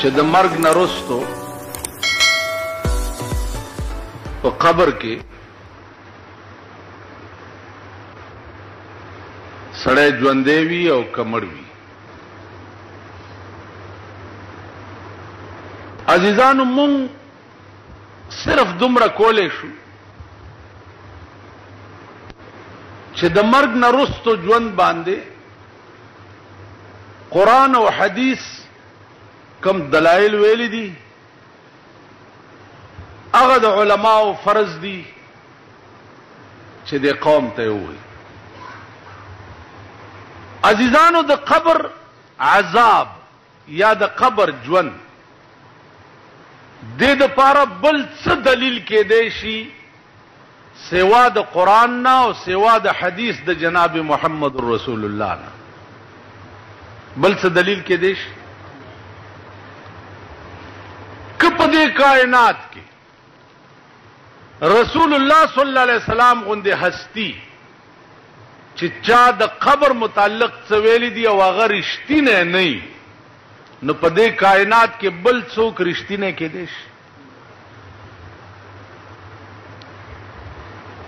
چې د مرګ نه وروستو په قبر کې سړی ژوندی وي او که مړ وي. عزیزانو مونږ صرف دومره کولی شو چې د مرګ نه وروستو ژوند باندې قرآن او حدیث کم دلائل ویلی دي هغه د علماو فرض دي چې د قوم ته ووایي. عزیزانو د قبر عذاب یا د قبر ژوند د دپاره بل څه دلیل کېدی شي سوا د قرآن نه او سوا د حدیث د جناب محمد رسول الله نه بل څه دلیل کېدی شي؟ که په دې کائنات کې رسول الله صلی الله علیه وسلم غوندې هستی چې چا د قبر متعلق څه ویلي دي او هغه رښتینی نه وي نو په دې کائنات کې بل څوک رښتینی کېدی شي؟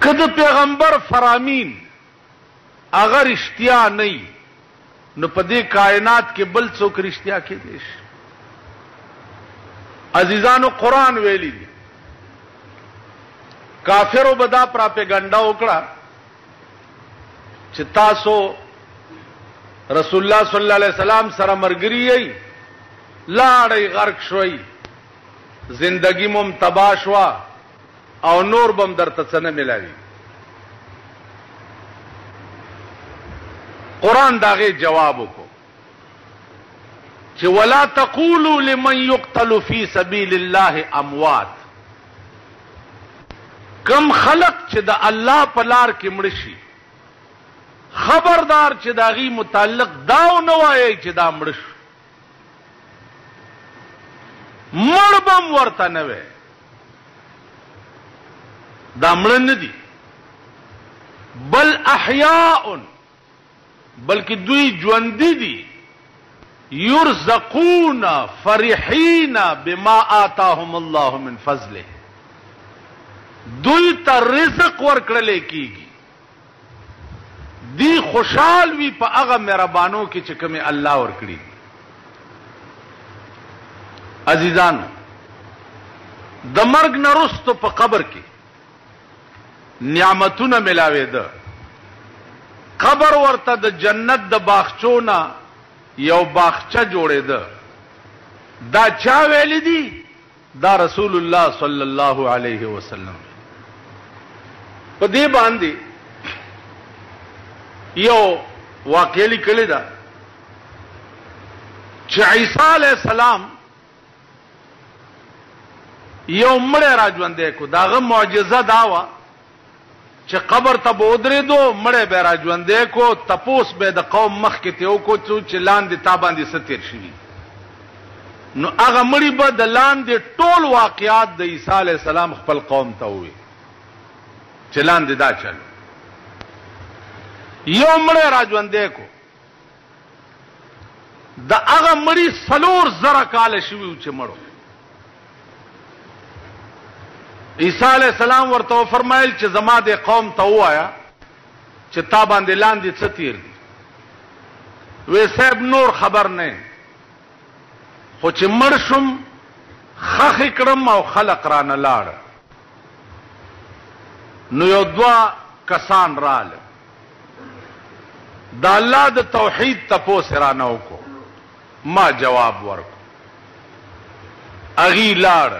که د پیغمبر فرامین هغه رښتیا نه وي نو په دې کائنات کې بل څوک رښتیا کېدی شي؟ عزیزانو قرآن ویلی دی کافرو به دا پراپیګنډا وکړه چې تاسو رسول الله صلی الله علیه وسلم سره مرګري یې لاړې غرق شوي زندگی مم تباہ شوا او نور بم درته څه نه ملاوي. قرآن داغه جواب وکړو چې ولا تقولوا لمن يقتل في سبيل الله اموات. کم خلق چې د الله په لار کې مړ شي خبردار چې داغي متعلق داو نه وایي چې دا مړ شو مړ بم ورته نه وي دا مړ نه دي بل احیاء بلکې دوی ژوندي دي یرزقون فرحین بما آتاهم الله من فضله دوی ته رزق ورکړل کیږي دی خوشحال وي په هغه مهربانو کې چې کومه الله ورکړي. عزیزانو د مرګ نه وروسته په قبر کې نعمتونه ملاوېده. قبر ورته د جنت د باغچو نه یو باغچه جوړېده. دا چا ویلی دي؟ دا رسول الله صلی الله علیه وسلم. په دې باندې یو واقعه لیکلې ده چې عیسی علیه السلام یو مړی را ژوندی کو. داغه معجزه دا وه چې قبر ته به ودرېدو مړی به را ژوندی کو تپوس به د قوم مخکې ته وکړو چې لاندې تا باندې څه تېر شوي نو هغه مړي به د لاندې ټول واقعات د عیسی علیه السلام خپل قوم ته ووایي چې لاندې دا چلو. یو مړی را ژوندی کو د هغه مړي 4,000 کاله شوي و چې مړو. عیسی علیہ السلام ورته فرمایل چې زما د قوم ته وایا چې تا باندې لاندې څه تیر دي. وې صاحب نور خبر نه خو چې مړ شم خخ کړم او خلق را نه لاړ. نو یو دوا کسان رااله د الله د توحید تپوس را نه وکړو ما جواب ورکړ اغي لاړ.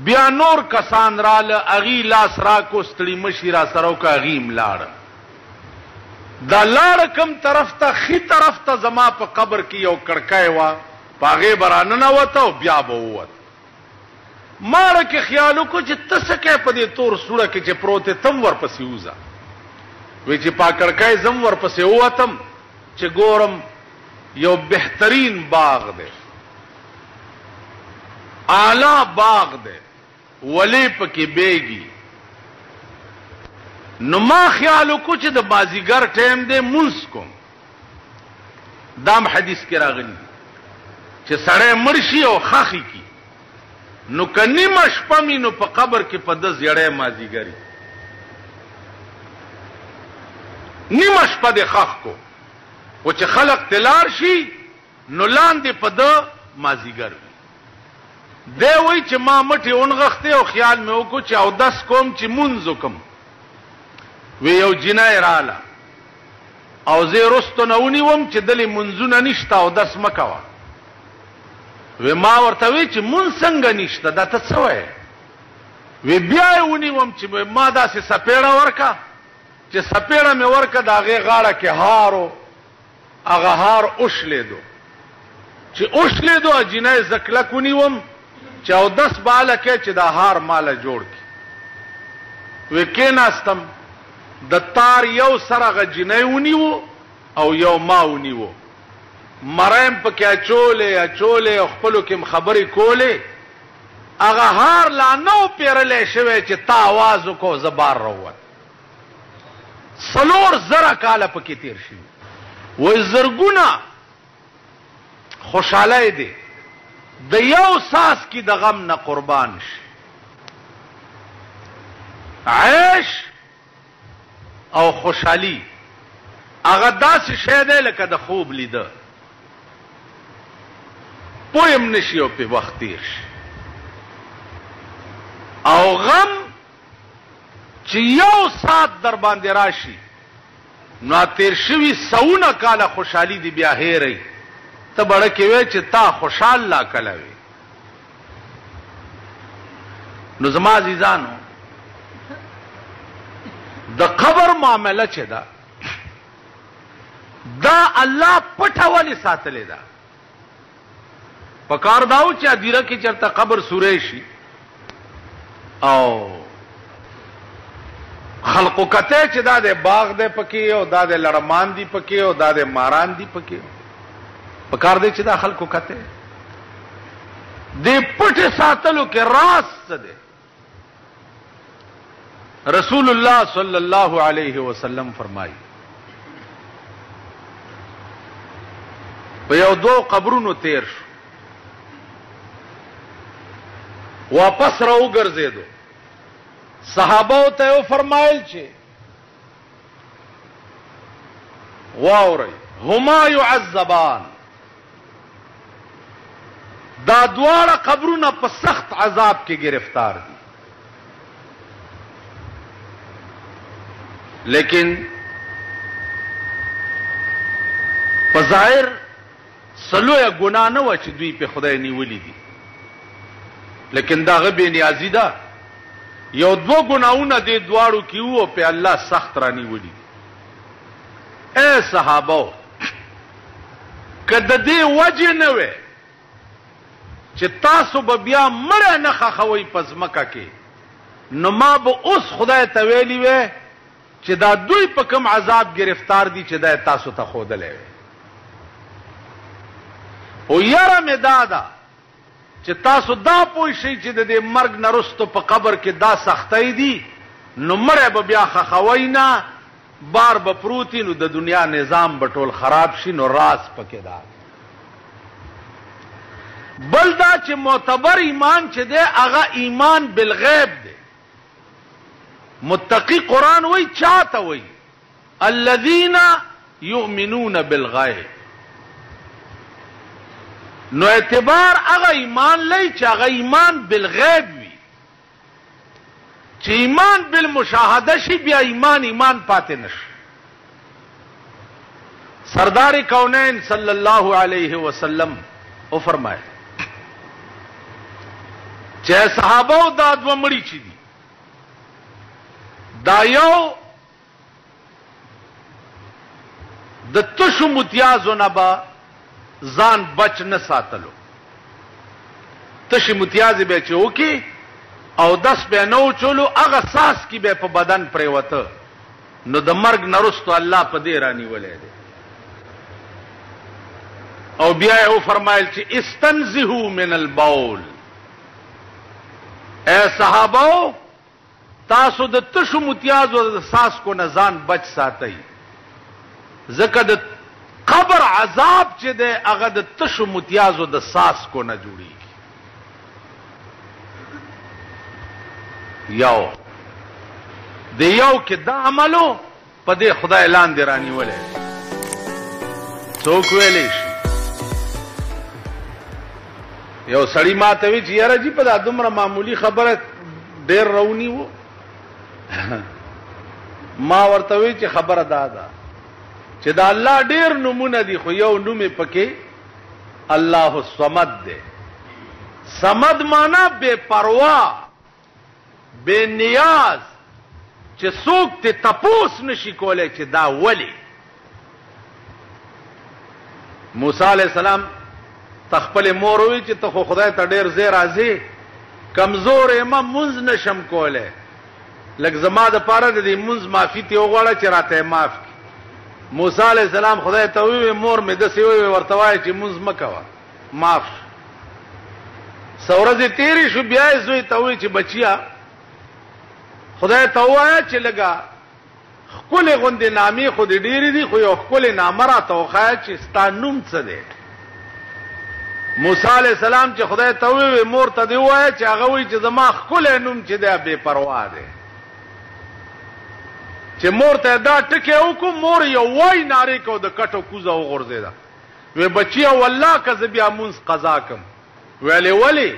بیا نور کسان رااله اغي لاس را کو ستړي مشي را سره او اغیم لاړ. دا لاړ کم طرف ته خي طرف ته زما په قبر کې یو کړکای وا پاغه برانه نه وته بیا به ووت. ماړه کې خیالو کو چې تسکه په دې تور سوړه کې چې پروت تم ورپسې وځه وی چې پا کړکای زم ورپسې ووتم چې ګورم یو بهترین باغ دی اعلی باغ دی ولی پکې بیگی. نو ما خیالو کو چې د بازیګر ټیم دی منس کوم. دام حدیث کې راغلی چې سړی مړ شي او خاخي کی نو که نیمه شپه مي نو په قبر کې په ده زیړی مازدیګر نیمه شپه دې خاخ کو او چې خلق تلار شي نو لاندې په ده مازدیګر وي دی وایي چې ما مټې ونغښتې او خیال مې وکړو چې اودس کوم چې مونځ وکم وی یو جنۍ راله او زه یې رستو نه ونیوم چې دلې منځونه نشته اودس مه کوه وی ما ورته وی چې مونځ څنګه نشته دا ته څه وایې وی بیا یې ونیوم چې ما داسې سپېړه ورکه چې سپېړه مې ورکه د هغې غاړه کې هار و هغه هار اوشلېدو چې اوشلېدو جنۍ زه کلک ونیوم چې اودس به هله کې چې دا هار ماله جوړ کړي وی کېناستم د تار یو سر هغه جنۍ ونیو او یو ما ونیو مرایم پکې اچولې او خپلو کې خبرې کولې هغه هار لا نو پیرلی شوی چې تا آواز وکړو زه بار راووت 4,000 کاله پکې تیر شي وایي زرګونه خوشحالی دی د یو ساس کې د غم نه قربان شي عیش او خوشحالی هغه داسې شی دی لکه د خوب لیده پویم نشي او په وخت تیر شي او غم چې یو ساعت در باندې راشي نو تیر شوي 100 کاله خوشحالي دی بیا هېرئ ته بړه کې وی چې تا خوشحال لا کله وي نو زما عزیزانو د قبر معامله چې ده دا الله پټه ولې ساتلې ده په کار داو چې ادیره کې چرته قبر سوری شي او خلقو کته چې دا د باغ دی پکې او دا د لړمان دی پکې او دا د ماران دی پکې په کار دی چې دا خلقو کته دې پټه ساتلو کې راز څه دی رسول الله صلی الله علیه وسلم فرمایي په یو 2 قبرونو تیر شو واپس را وګرځېدو صحابه ته فرمایل چې واوري هما يعذبان دا دواړه قبرونه په سخت عذاب کې گرفتار دي لیکن په ظاهر سلوه ګناه نه و چې دوی په خدای نیولې دي لیکن دا غبې نیازي ده یو 2 ګناونه دې دواړو کې وو په الله سخت را نیولې اے صحابه کده دې وجه نه وې چې تاسو به بیا مړه نه خخوي پزمکه کې نو ما به اوس خدای ته ویلی وې چې دا دوی په کوم عذاب گرفتار دي چې دا تاسو ته خودلې او یاره مې دادا چې تاسو دا پوه شئ چې د دې مرګ نه وروسته په قبر کې دا سختۍ دي نو مړی به بیا خخوی نه بار به پروتي نو د دنیا نظام به ټول خراب شي نو راز پکې دا بل دا چې معتبر ایمان چې دی هغه ایمان بالغیب دی متقی قرآن وی چاته وی الذین یؤمنون بالغیب نو اعتبار هغه ایمان لای چې هغه ایمان بالغیب وي چې ایمان بالمشاهده شي بیا ایمان پاتې نشي سردار کونین صلی الله علیه وسلم او فرمایي چې صحابه دا 2 مړي چي دي دا یو د تشو متیازو نه با ځان بچ نه ساتلو تشي متیازي به چوکي او 10 به نو چولو هغه ساس کی به په بدن پریوته نو د مرګ نرستو الله په دې رانی ولې دي او بیا او فرمایل چې استنزهوا من البول اے صحابه تاسو د تشو متیازو د ساس کو نه ځان بچ ساتئ ځکه د قبر عذاب چې دی هغه د تشو متیازو د ساس کو نه جوړیږي. یو د یو کې دا عملو په دې خدای لاندې رانیولې څوک ویلی شي. یو سړی ماته وی چې یاره جی په دا دومره معمولی خبره ډېر رونی وو. ما ورته وی چې خبره دا ده چې دا الله ډېر نومونه دي خو یو نوم یې پکې الله الصمد دی. صمد معنا بے پروا بے نیاز چې څوک ته تپوس نشي کولای چې دا ولی. موسی علیہ السلام تخپل مور وی چې ته خو خدای ته ډېر زیر راځي کمزور یم منځ نشم کوله لکه زما د پاره د دې منځ معافي ته وغواړه چې راته معاف کړي. موسی علیہ السلام خدای ته وی مور مې دسې وی ورته وای چې منځ مکوه معاف. سورځ تیری شو بیا زوی ته وی چې بچیا خدای ته وایا چې لګا خپل غوندې نامې خو دې ډېری دي خو یو خپل نامه راته وخایه چې ستا نوم څه دی. موسی علیہ السلام چې خدای ته وی مور ته دی وایا چې هغه وی چې زما خپل نوم چې دی بے پروا دی. چې مور ته دا ټکی وکړو مور یو وای ناری کو د کټو کوزه وغورځیدا وی بچیا والله که زه بیا مونږ قضا کم ویلې ولی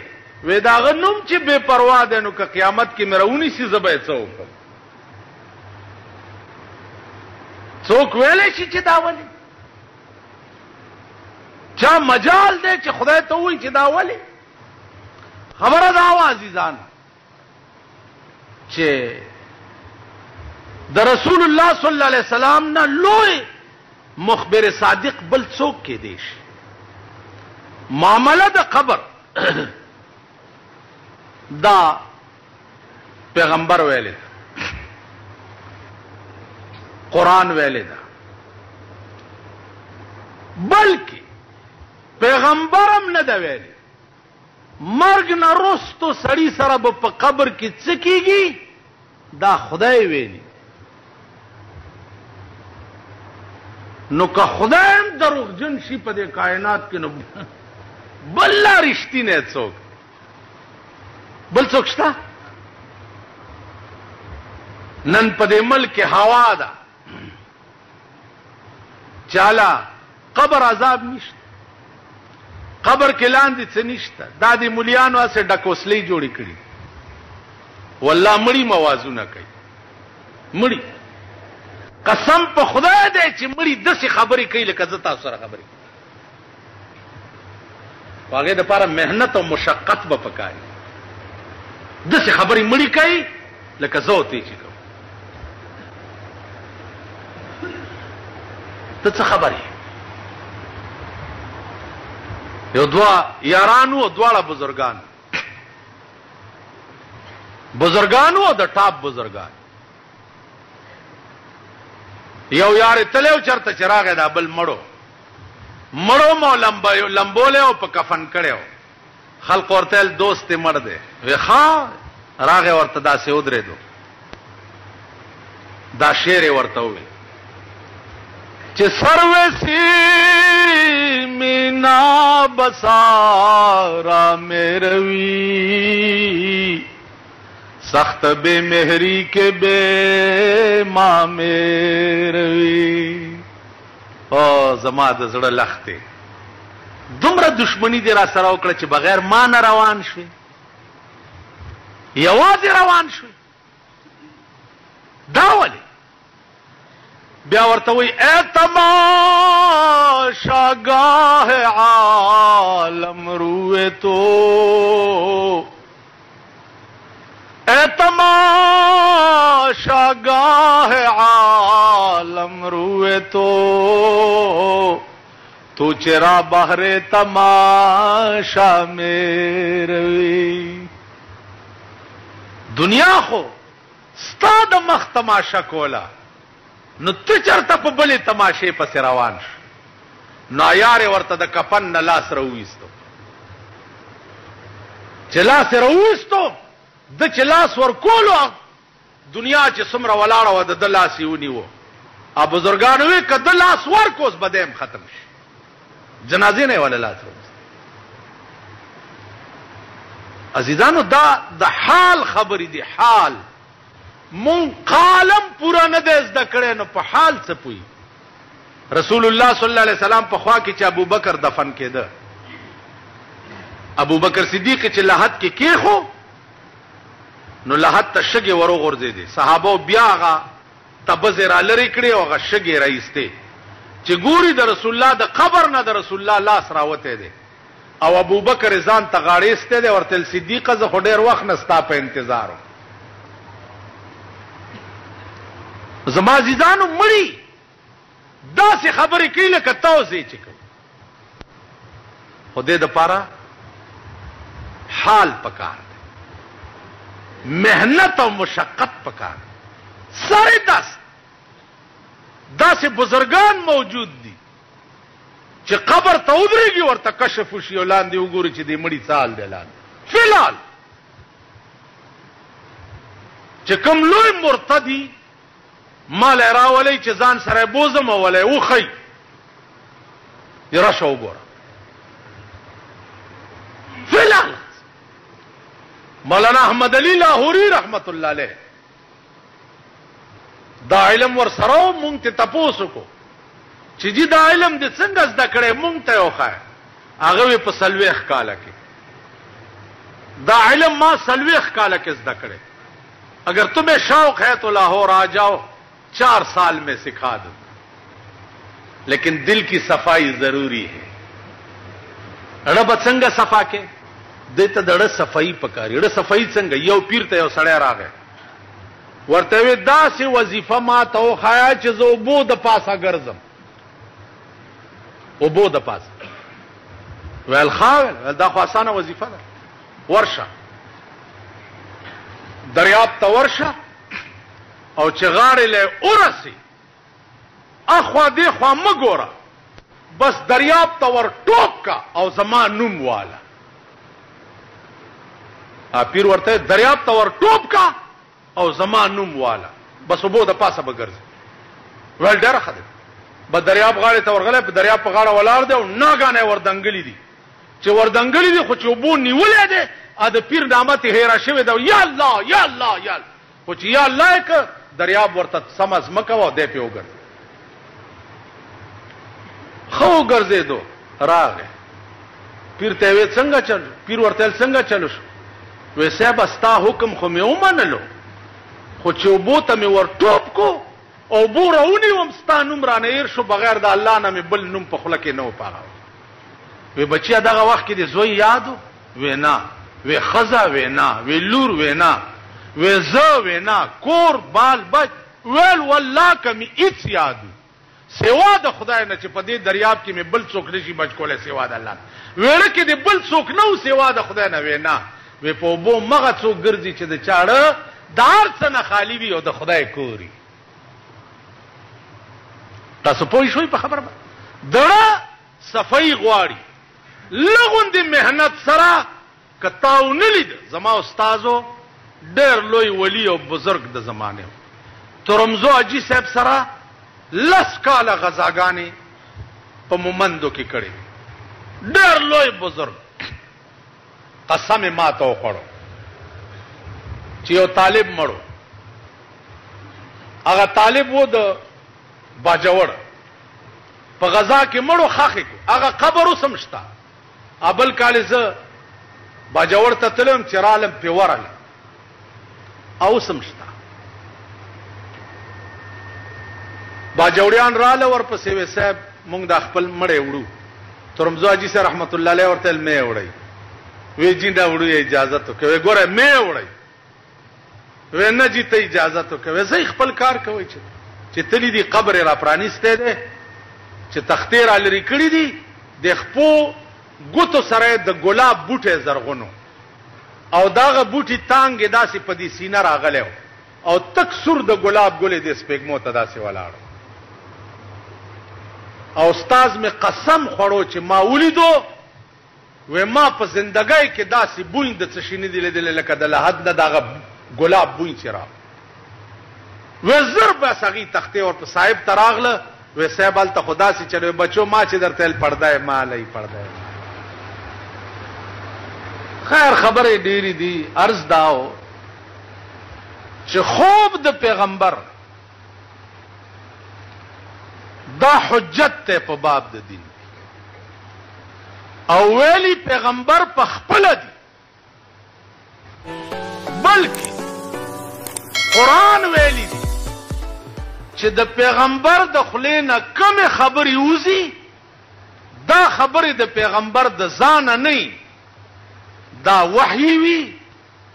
وی دا غنوم چې بے پروا دی نو که قیامت کې مرونی سي زبې څوک څوک ویلې شي چې دا ولی چا مجال دی چې خدای ته وایي چې دا ولی. خبره دا و عزیزان چې د رسول الله صلی الله علیه وسلم نه لوی مخبر صادق بل څوک کې دی شي. معامله د قبر دا پیغمبر ویلی دا قرآن ویلی دا بلکې پیغمبرم نه دا ویلی مرګ نه رستو سړی سره به په قبر کې څه کیږي دا خدای ویلی. نو که خدایم دروغجن شي په دې کائنات کې نو بل لا رښتینی څوک بل څوک شته. نن په دې ملک هوا ده چاله قبر عذاب نشته قبر کې لاندې څه نشته. دا د مولیانو اسه ډکوسلې جوړې کړي والله مړی موازونه کوي مړی قسم په خدای دی چې مړی داسې خبرې کوي لکه زه تاسو سره خبرې کوم. هغې دپاره محنت او مشقت به پکاري. داسې خبرې مړی کوي لکه زه او تی چې کوم. ته څه خبرې یو دوه یارانو او دواړه بزرګانو او د ټاپ بزرګان. یو یار تلو چرته چراغ دا بل مړو مو لمبوله او په کفن کړو. خلق ورته دوست مړ دی وی ها راغه ورته داسې ودرې دو دا شعر ورته وی چې سروسی مینا بسارا میروی سخت بے مہری کے بے ماں میروی. او زما د زړه لخته دومره دشمنی دی را سره وکړه چې بغیر ما نه روان شوي یوازې روان شوي. دا ولې بیا ورته وایي ای تماشاگاه عالم روئے تو اے تماشاگاه عالم روئے تو چرا بہر تماشا میں روی. دنیا خو ستا د مخ تماشا کولا نو ته چرته په بلې تماشې پسې روان شو. نو یارې ورته د کفن نه لاس راوویستو چې لاس یې راوویستو د چې لاس ورکولو دنیا چې څومره ولاړه وه د ده لاس یې ونیو ا بزرګانو وی کده لاس ورکوس بدیم ختم شي جنازې نه ولا لاس عزیزانو دا د حال خبرې دي حال مون قالم پورا نه د زده کړي نو په حال څه پوي رسول الله صلی الله علیه وسلم په خوا کې چې ابو بکر دفن کېده ابو بکر صدیق چې لحد کې کېخو نو لحد ته شګي ورو غورځې دي صحابه بیا هغه تبذر لري کړی او هغه شګي راځته چې ګوري د رسول الله د قبر نه د رسول الله لاس راوته دي او ابو بکر ځان ته غاړېسته دي ورته صدیقه زه خو ډېر وخت نستا په انتظار زما عزیزانو مړی دا سه خبرې کوي لکه تاسو چې کوي خدای د پاره حال پکار محنت او مشقت پکار سره داس بزرگان موجود دي چې قبر ته ودرېږي ورته کشف وشي لاندې وګوري چې دې مړی سال دی لاندې فلال چې کوم لوی مرتدی مال راولي چې ځان سره بوزم ولې وخی یراشه وګوره فلال مولانا احمد علی لاہوری رحمت الله علیه دا علم ور سره مونږ ته تاسو کو چې جی دا علم د څنګه زده کړې مونږ ته وخا هغه په سلويخ کاله کې دا علم ما سلويخ کاله کې زده کړې اگر تمہیں شوق ہے تو لاہور آ جاؤ 4 سال میں سکھا دوں لیکن دل کی صفائی ضروری ہے رب څنګه صفا کې دته دړه صفائی پکاري ډېر صفائی څنګه یو پیر ته یو سړی راغی ورته وی دا سي وظیفه ما ته خایا چې زه وبو د پاسه ګرځم وبو د پاسه ویل خاول دا خو اسانه وظیفه ده ورشه دریاب ته ورشه او چې غاړې له اورسي اخوا دې خوا مګوره بس دریاب ته ور ټوک کا او زما نوم والا پیر ورته دریاب ته ور ټوپ کا او زما نوم والا بس وبو د پاسه بګرځي ول ډېر خدای به دریاب غاړې ته ورغله په دریاب په غاړه ولاړ دی او ناګانه وردنګلی دي چې وردنګلی دي خو چې وبو نیولې ده ا د پیر نامت هېرا شوی دا یا الله یا الله یا خو چې یا الله ک دریاب ورته سمز مکو دی په وګر خو ګرځې دو راغه پیر ته وې څنګه چل پیر ورته څنګه چلو وې صاحب استا حکم خو مې ومنلو خو چې وبو ته مې ور ټوپ کو او بو راونی وم ستا نوم را نه ير شو بغیر د الله نه مې بل نوم په خله کې نو پاغه وې بچیا دغه وخت کې د زوی یادو وینا وې خزا وینا وې لور وینا وې زو وینا کور بال بچ ویل والله کمی هیڅ یادو سوا د خدای نه چې په دې دریاب کې مې بل څوک نشي بچ کولای سوا د الله ویل کې دې بل څوک نو سوا د خدای نه وینا وې په بو مغه څوک ګرځي چې د چاړه دار څنګه خالی وي او د خدای کوري تاسو پوه شئ په خبره دړه صفای غواړي لغون دي مهنت سره کتاو نلید زما استادو ډېر لوی ولی او بزرگ د زمانه ترمزو اجي صاحب سره لس کاله غزاګانی په مومندو کې کړي ډېر لوی بزرگ قسم ما ته وخړو چې یو طالب مړو هغه طالب وو د باجوړ په غزا کې مړو خاخې هغه قبر وسمشتا ابل کالزه باجوړ ته تلم چرالم په ورل او سمشتا باجوړیان رااله ورپسې وې صاحب مونږ د خپل مړې وړو ترمزو اجي سره رحمت الله علیه ورته مې وړي وې جیندا وړو اجازه ته کوي ګوره مې وړي وې نه جی ته اجازه ته کوي زه خپل کار کوي چې تلی دی قبر را پرانیسته ده چې تختیر لري کړی دي د خپو ګوتو سره د ګلاب بوټه زرغونو او داغه بوټي تانګ داسې په دې سینه راغلو او تک سر د ګلاب ګلې د سپېګمو ته داسې ولاړ او استاد می قسم خورو چې ما ولیدو و ما په زندګۍ کې داسې بوین د څه شینې دی لیدل لکه د لحد نه داغه ګلاب بوین چې را وزر بس هغه تخته او صاحب تراغله و صاحب ال ته خدا سي چلو بچو ما چې درته پردای مالای پردای. خیر خبره ډیری دي. عرض داو چې خوب د پیغمبر دا حجت ته په باب د دین او ویلی پیغمبر په خپل دی بلکې قرآن ویلی دی چې د پیغمبر د خلینا کومه خبري وزي دا خبره د پیغمبر د ځان نه دا وحی وی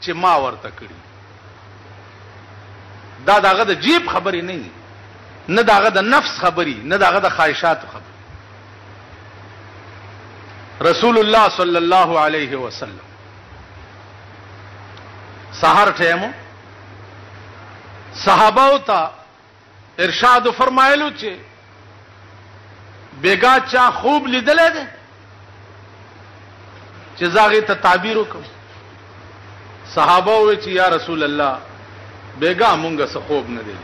چې ما ورته کړی. دا داغه د جیب خبري نه داغه د نفس خبري نه داغه د خواهشات خبري. رسول الله صلی الله علیه وسلم سحر ټیمو صحابه ته ارشاد فرمایلو چې بیگا چا خوب لیدل دي چې زاغه ته تعبیر وکړو. صحابه وی چې یا رسول الله بیگا مونږه څه خوب نه دی.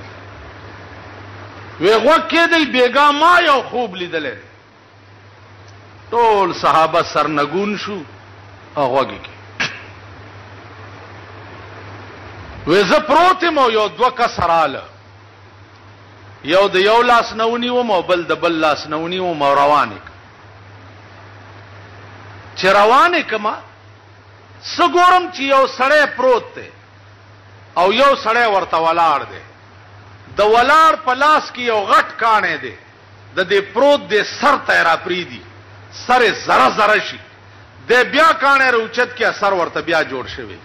وی غوکه دی بیگا ما یو خوب لیدل. ټول صحابه سرنګون شو هغه کې وی ز پروتم او یو دوه کسراله یو د یو لاس نونی و مو بل د بل لاس نونی و مو روانه چې روانه کما سګورم چې یو سړی پروت دی او یو سړی ورته ولاړ دی. د ولاړ په لاس کې یو غټ کانه دی د دې پروت دی سر ته را پریدي سر زره زره شي د بیا کانه روچت کې اثر ورته بیا جوړ شوی.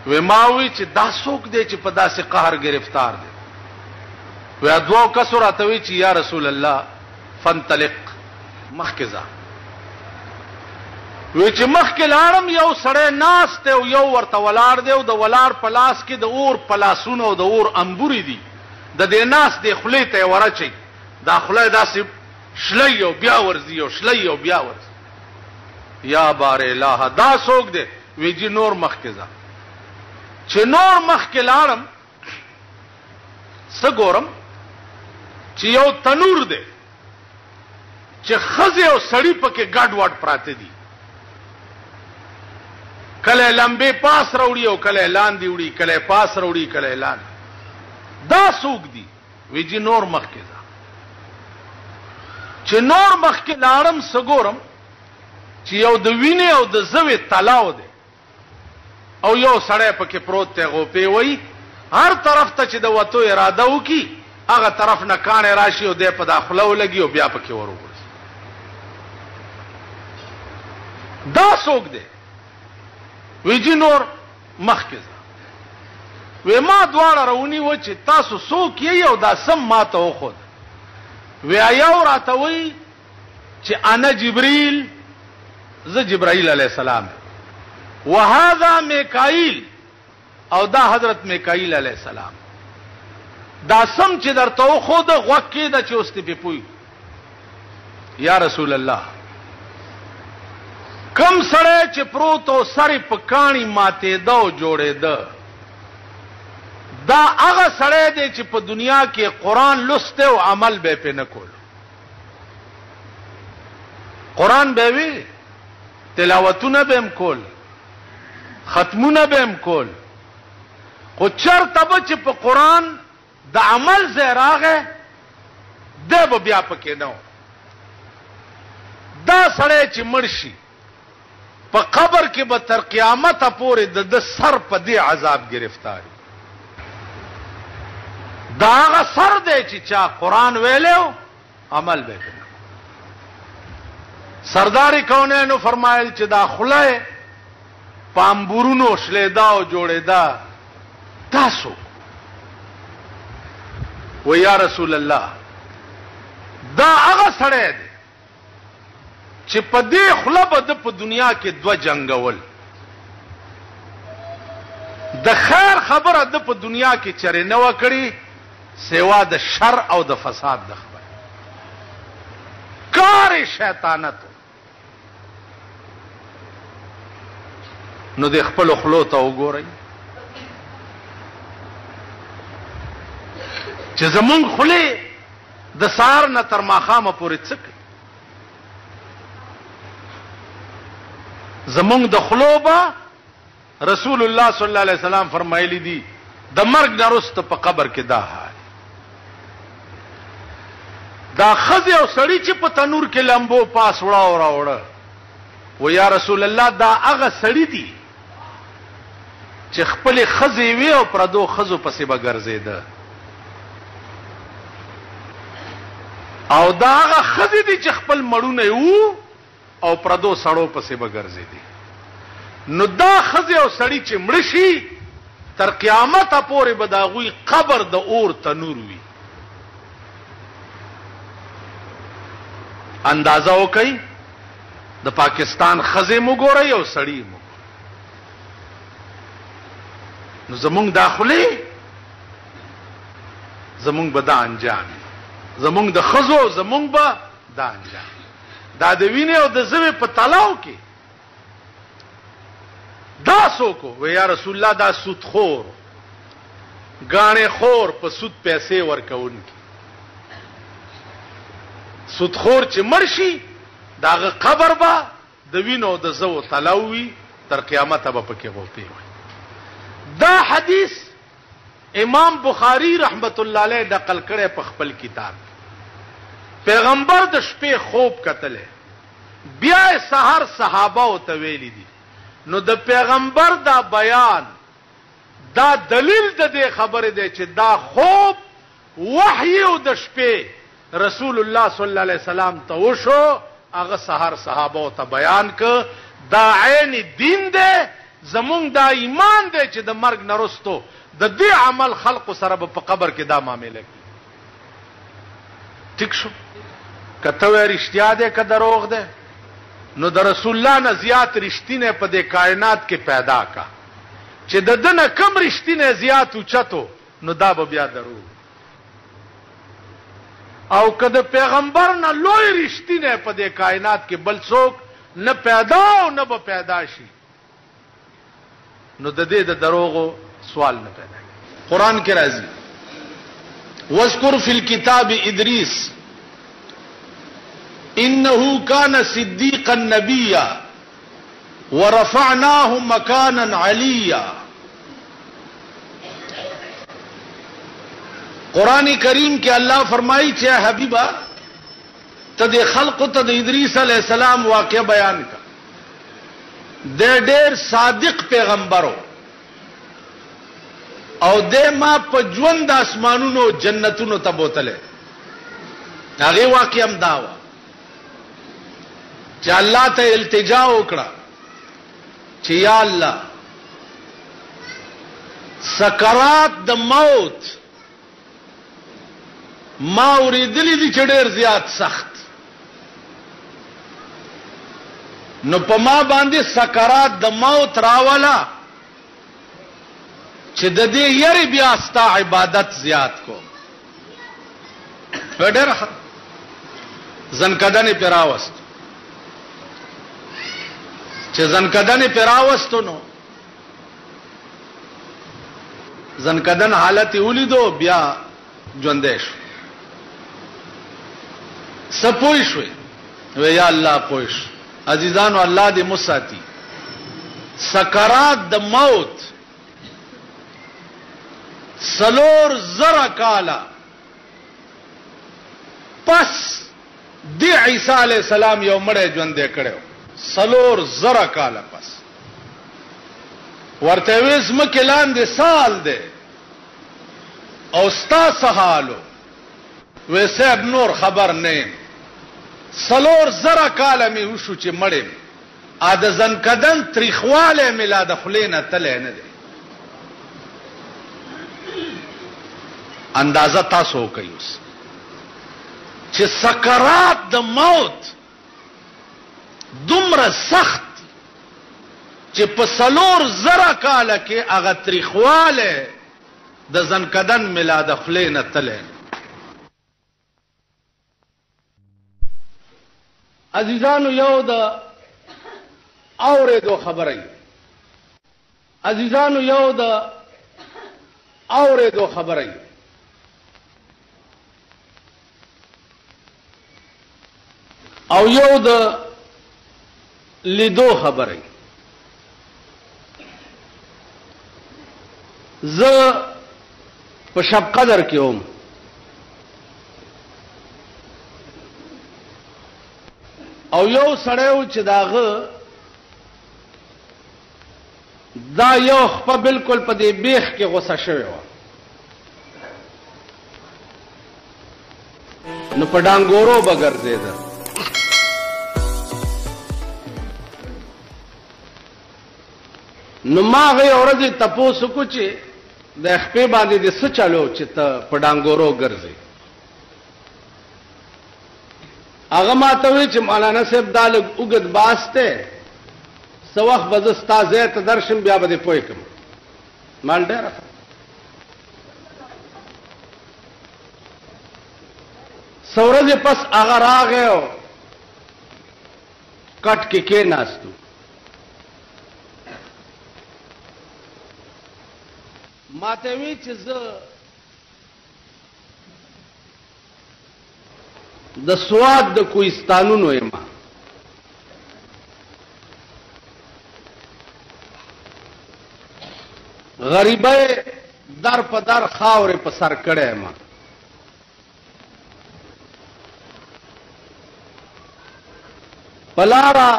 و ماوی چې دا څوک دی چې په داسې قهر گرفتار دی. و دوه کسو راته وی چې یا رسول الله فانطلق مخکزا. وی چې مخکې لاړم یو سړی ناست دی او یو ورته ولاړ دی او د ولاړ په لاس کې د اور پلاسونه او د اور انبوري دي د دې ناس دی خولې ته ورچي دا خولې داسې شلي او بیا ورزي او شلي او بیا ورزي. یا بار الہ دا څوک دی؟ وی جی نور مخکزا. چې نور مخکې لاړم څه ګورم چې یو تنور دی چې خزه او سړی پکې ګډ وډ پراته دي کله لمبه پاس راوړي او کله لاندې وړي کله پاس راوړي کله لاندې. دا څوک دي؟ وی جی نور مخکې ځه. چې نور مخکې لاړم څه ګورم چې یو د وینې او د زوی تلاو دی او یو سړی پکې پروت ته غوپې وای هر طرف ته چې د وته اراده وکي هغه طرف نه کان راشي او د په داخله ولګي او بیا پکې ورغورځي. دا څوک دی؟ وی جی نور مخکې وی ما دواړه راونی و چې تاسو څوک یې او دا سم ماته وخود. وی یو راته وی چې انا جبريل ز جبرائیل علیہ السلام وهذا میکائیل او دا حضرت میکائیل علیہ السلام. دا سم چې درته خود غوکې د چوستې په پوي. یا رسول الله کم سړی چې پروت او سری په کانی ماته دو جوړې ده دا هغه سړی دی چې په دنیا کې قران لسته او عمل به په نه کول. قران به وی تلاوتونه به هم کول ختمونه به هم کول خو چرته به چې په قران د عمل زراغه ده به بیا پکې نه. دا سړی چې مرشي په قبر کې به تر قیامت پورې د سر په دې عذاب گرفتاری. دا هغه سر دی چې چا قران ویلو عمل به کوي. سردار کونینو فرمایل چې دا خله پامبورونو شلیدا او جوړیدا تاسو و یا رسول الله دا هغه سره دی چې په دې خله بد په دنیا کې دوه جنگول د خیر خبره د په دنیا کې چره نه وکړي سوا د شر او د فساد د خبره کار شیطانت. نو د خپل خلو ته وګورئ چې زمونږ خولې د سهار نه تر ماښامه پورې څه کوي؟ زمونږ د خلو به رسول الله صلی الله علیه وسلم فرمایلی دي د مرګ نه وروسته په قبر کې دا حال، دا ښځې او سړي چې په تنور کې لمبو پاس وړه راوړه، و یا رسول الله دا هغه سړي دي چې خپلې ښځې وي او پردو ښځو پسې به ګرځېده، او دا هغه ښځې دي چې خپل مړونه وو او پردو سړو پسې به ګرځېدي. نو دا ښځې او سړي چې مړه شي تر قیامته پورې به د هغوی قبر د اور تنور وي. اندازه وکئ د پاکستان ښځې مو ګورئ او سړي مو ګورئ. نو زمونږ دا خولې زمونږ به دا انجام، زمونږ د ښځو زمونږ به دا انجام. دا د وینې او د زوی په تلاو کې دا څوک و یا رسول الله؟ دا سود خور، غاڼې خور، په سود پیسې ورکوونکی. سود خور چې مړ شي دا هغه قبر به د وینو د زو تلاو وي، تر قیامته به پکې غوپې وي. دا حدیث امام بخاری رحمت الله علیه نقل کړی په خپل کتاب. پیغمبر د شپې خوب کتلې، بیا سحر صحابه او ته ویلي دي. نو د پیغمبر دا بیان دا دلیل د دې خبره دی چې دا خوب وحی او د شپې رسول الله صلی الله علیه وسلم ته وشو، هغه سحر صحابه او ته بیان ک. دا عین دین دی، زمونږ دا ایمان دی چې د مرګ نه وروسته د دې عمل خلق سره په قبر کې دا معاملې کوي. ټیک شو؟ کته وی رښتیا دی که دروغ دی؟ نو د رسول الله نه زیات رښتینه په دې کائنات کې پیدا کا، چې د دنه کم رښتینه زیات اوچتو، نو دا به بیا دروغ. او که د پیغمبر نه لوی رښتینه په دې کائنات کې بل څوک نه پیدا او نه به پیدا شي، نو د دې د دروغو سوال نه پیدا کیږي. قران کې راځي واذکر فی الکتاب ادریس انه كان صديقا نبيا ورفعناه مكانا عليا. قرآن کریم کې الله فرمایي چې حبیبا ته د خلق ته د ادریس علیہ السلام واقعه بیان کا. د ډېر صادق پیغمبرو او د ما په ژوند اسمانونو جنتونو ته بوتله. هغه واقعه هم دا و چې الله ته التجا وکړه چې یا الله سکرات د موت ما اوریدلی دي چې ډېر زیات سخت، نو په ما باندې سکرات د موت راولا چې د دې یری بیا ستا عبادت زیات کو. ډېر زنکدنې پیراوست چې زنکدنې پیراوستو، نو زنکدن حالت ولیدو بیا ژوندې شو. سپوي شوي و یا الله پوښ عزیزانو الله دې مساتی. سکرات د موت سلور زرا کالا پس دی عیسی علیہ السلام یو مړی ژوندې کړو. سلور زرا کالا پس ورته وېس مکه لاندې سال دی او ستا سحالو ویسه اب نور خبر نه. سلور زرا کاله می وشو چې مړم ا د زنکدن تریخواله میلاد خلینه تله نه دی. اندازه تاسو کوي چې سکرات د موت دومره سخت چې په سلور زرا کاله کې هغه تریخواله د زنکدن میلاد خلینه تله. عزیزانو یو د اوریدو خبره، عزیزانو یو د اوریدو خبره او یو د لیدو خبره زه په شب قدر کې وم او یو سړیو چې داغه دا یو خپل بالکل په دې بیخ کې غوسه شوی و نو په ډانګورو بګرځیده نو ما غي اورځي تپوس کو چې د خپې باندې د څه چالو چې ته په ډانګورو ګرځي هغه ماته وی چې مولانا صاحب دال وګد باسته سوخ بزستا زیت درشم بیا به پوي کوم مال ډېر سورځ پس هغه راغیو کټ کې کې ناستو ماته وی چې زه د سواد د کوهستانونو یم غریبه در په در خاورې په سر کړه یم پلارا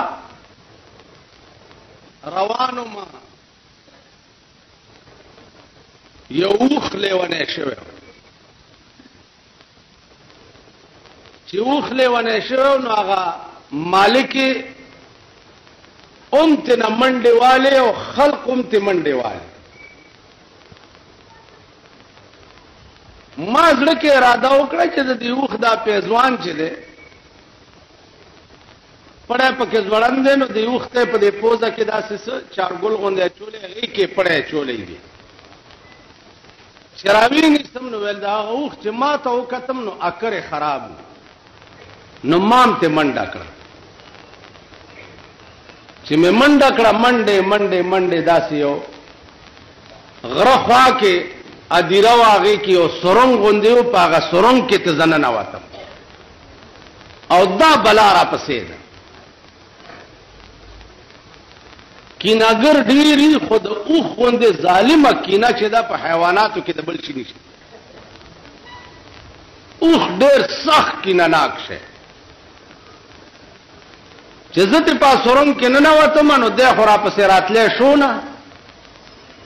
روانو ما یو اوخ لیونه شوی چې اوخ لیونه شوی نو هغه مالک ته نه منډه والے او خلق ته منډه والے ما زړه کې اراده وکړه چې د دې اوخ دا پیزوان چې دی پړې پکې ځوړند نو دې اوخ ته په دې پوزه کې داسې چار ګل غونډه چولې هغه کې پړې چولې دي شراوی نشتم نو ول دا اوخ چې ما ته وکتم نو اکر خراب نو مام ته منډه کړ چې مې منډه کړه منډه داسې یو غره خوا کې ادیره واغې کې او سرنګ غوندیو پاغه سرنګ کې ته زنه واتم او دا بلا را پسې ده کیناګر ډیری خود او خوندې ظالمه کینا چې دا په حیواناتو کې د بل شي نشي اوخ ډیر سخت کینا ناک شه چې زته په سرنګ کې نه واتم نو د خورا پسې راتلې شو نه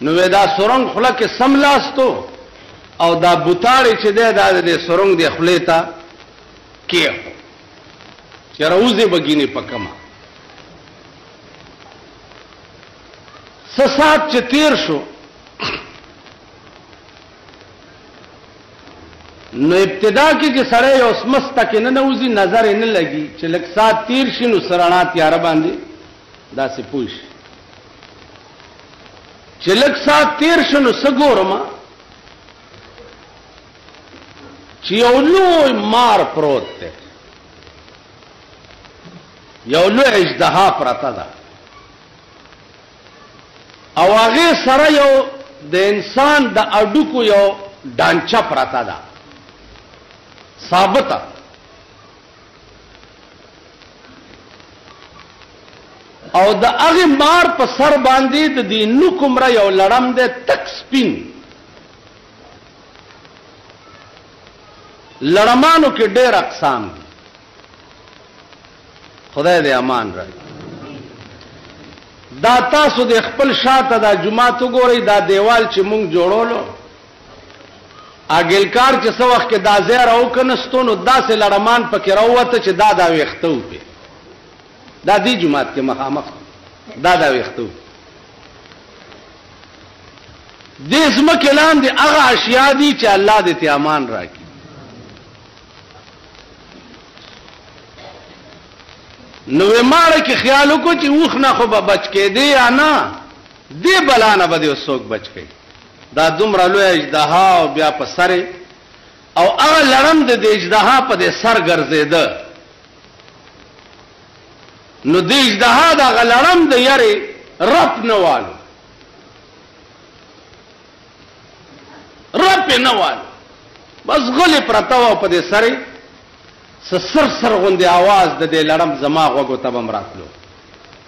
نو دا سرنګ خله کې سملاستو او دا بوتاړي چې دا د سرنګ د خلیتا کې چې راوځي بګینه پکما سات چې تیر شو نو ابتدا کې چې سړی اوس مسته کې نه نوځي نظر یې نه لګي چې لږ سات تیر شي نو سرانات تیار باندې داسې پوښ چې لږ سات تیر شو نو سګورما چې یو لوی مار پروت دی یو لوی اژدها پراته ده او هغه سره یو د انسان د اډوکو یو ډانچا پراته ده ثابته او د هغه مار په سر باندې د دینو کومره یو لړم ده تک سپین لړمانو کې ډېر اقسام دي خدای دې امان راکړي دا تاسو د خپل شاته دا جمعه تو ګورئ دا دیوال چې مونږ جوړولو اګلکار چې څو وخت کې دا زیر او کنستونو داسې لړمان پکې راوته چې دا ویختو په دا دی جمعه کې مخامخ دا ویختو دې زمکه لاندې هغه اشیاء دي چې الله دې ته امان راکړي نو ماره کې خیال وکړو چې اوخ نه خو به بچ کې دی یا نه دی بلانه به دې وسوک بچ کې دا دومره لوی اژدها او بیا په سر او هغه لړم د اژدها په دې سر ګرځیده نو د اژدها دا لړم د یاري رپ نه والو رپ نه والو بس غلی پرتاو په دې سر سر سر غوندې आवाज د دې لړم زما غوږو ته بم راتلو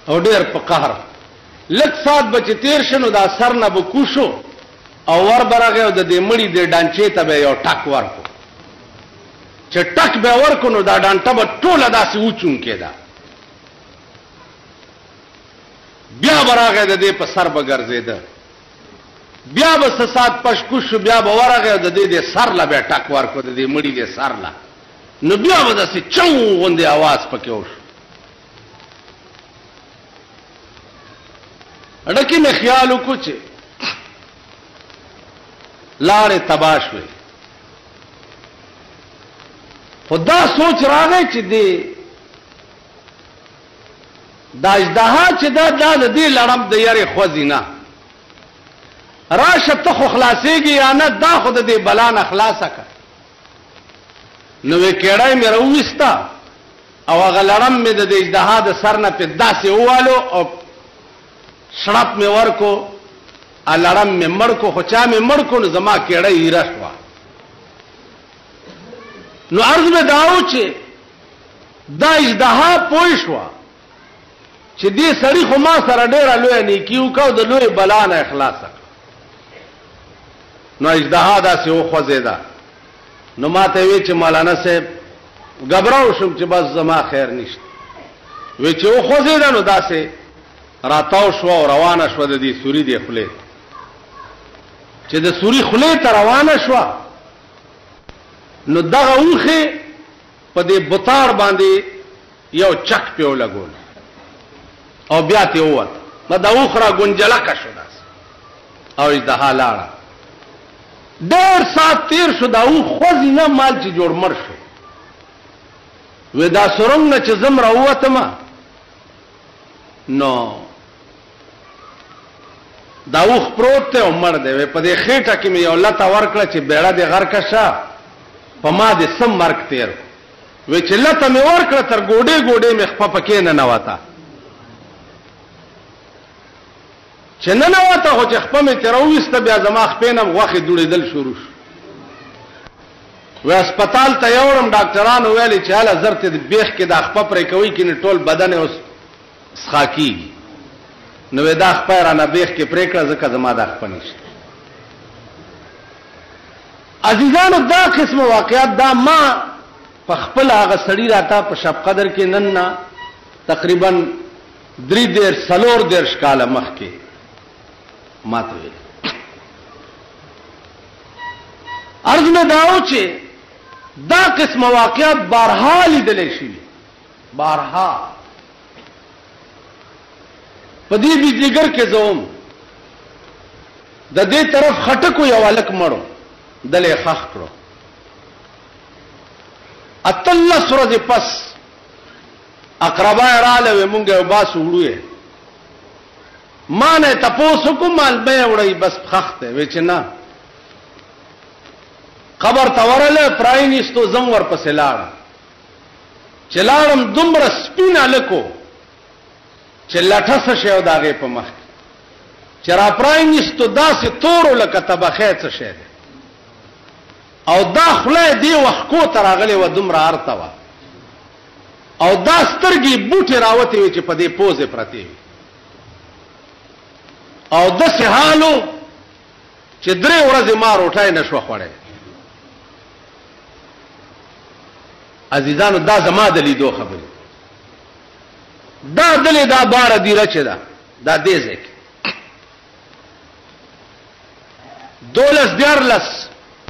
او ډېر په قهر لږ سات بچ تیر شنو دا سر نه به کوشو او ور برغه او د دې مړی د ډانچې ته به یو ټک ورکو چې ټک به ورکو نو دا ډانټه به ټوله داسې وچون کېده بیا برغه د دې په سر به ګرځېده بیا به سات پش کوشو بیا به ورغه د دې سر لا به ټک ورکو د دې مړی د سر لا نو بیا به داسې چون غوندې आवाज پکې وشو اډکی مې خیال وکړ چې لارې تباہ شوې خدا سوچ راغی چې دا اژدها چې دا د دې لړم د یاري خوځي نه راشه ته خو خلاصېږي یا نه دا خو د دې بلا نه خلاصه کړه نو وې کېړی مې راوویسته او هغه لړم مې د دې اژدها د سر نه پې داسې ووالو او شړپ مې ورکو لړم مې مړ کو خو چا مې مړ کو نو زما کېړی هیره شوه نو عرض مې دا و چې دا اژدها پوه شوه چې دې سړي خو ما سره ډېره لویه نیکي وکړه د لویې بلا نه خلاصه کړه نو اژدها داسې وخوځېده نو ما ته وی چې مولانا صاحب غبراو شم چې بس زما خیر نشته وی چې وخوځېده نو داسې راتاو شو او روانه شو د دې سوري دی خولې چې د سوري خولې ته روانه شو نو دغه اوخه په دې بوتار باندې یو چک پیو لګول او بیا ته ووت نو دا اوخره ګنجلکه شو داس او اژدها لاړه ډېر سات تیر شو دا اوخ خوځي نه مال چې جوړ مړ شو وې دا سرنګ نه چې زم راووتم نو دا اوخ پروت ته عمر دی په دې خېټه کې مې یو لته ورکړه چې بیړه دې غر کشه په ما دې سم مرګ تیر وې چې لته مې ورکړه تر ګوډې ګوډې مې خپه پکې نه نواته چې نه نواته خو چې خپه مې تر وسته بیا زما خپې نه غوښې دوړېدل شروع شو و هسپتال ته یوړم ډاکټرانو ویلي چې هله زر ته بیخ کې دا خپه پرې کوي کې ټول بدن اوس سخا کېږي نو دا خپه رانه بیخ کې پرې کړه ځکه زما دا خپه نشته عزیزانو دا قسم واقعات دا ما په خپل هغه سړي راته په شب قدر کې نن نه تقریبا 3-4 کاله مخکې ما ته ویل عرض مې دا و چې دا قسم واقعات بارها لیدلی شي بارها په دې بجلیګر کې زوم د دې طرف خټکو یو الک مړو دلې خخ کړو اتله سورج پس اقربا رااله مونږه باسو وړوې ما نه تاسو کوم مال به وړي بس خخته و چې نه قبر تورله پراینستو زم ور پسې لاړ چلاړم دومره سپینه لکو چې لټه شو داغه په مخ چې را پراینستو داسې تورو لکه تبخې څه شه او دا خله دی وحکو تراغله و دومره ارته وا او دا سترګي بوټي راوته وي چې په دې پوزه پرتی وي او د سهالو چې درې ورځې ما روټای نشو خوړې عزیزانو دا زما د لیدو خبره دا دلې دا بار دی رچه دا دې ځکه 12